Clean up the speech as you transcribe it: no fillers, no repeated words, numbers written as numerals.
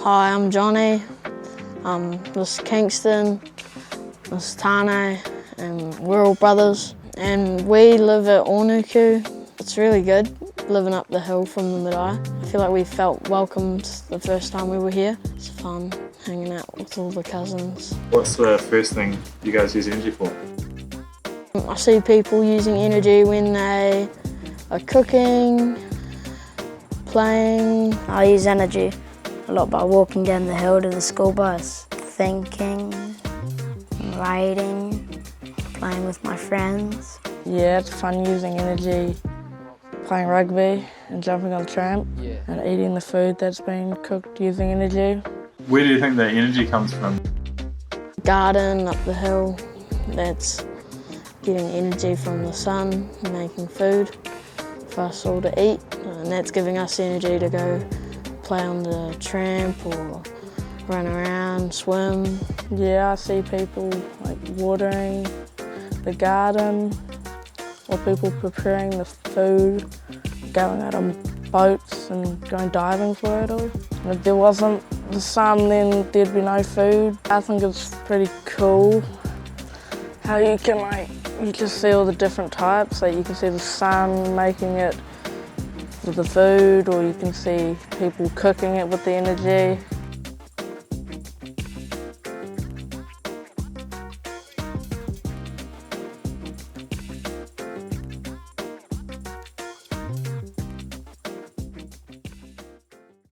Hi, I'm Johnny. This is Kingston, this is Tane, and we're all brothers. And we live at Ōnuku. It's really good, living up the hill from the marae. I feel like we felt welcomed the first time we were here. It's fun hanging out with all the cousins. What's the first thing you guys use energy for? I see people using energy when they are cooking, playing. I use energy a lot by walking down the hill to the school bus, thinking, writing, playing with my friends. Yeah, it's fun using energy, playing rugby and jumping on the tramp and eating the food that's been cooked using energy. Where do you think the energy comes from? Garden up the hill, that's getting energy from the sun, making food for us all to eat, and that's giving us energy to go play on the tramp or run around, swim. Yeah, I see people like watering the garden or people preparing the food, going out on boats and going diving for it all. And if there wasn't the sun, then there'd be no food. I think it's pretty cool how you can see all the different types. Like you can see the sun making it with the food, or you can see people cooking it with the energy.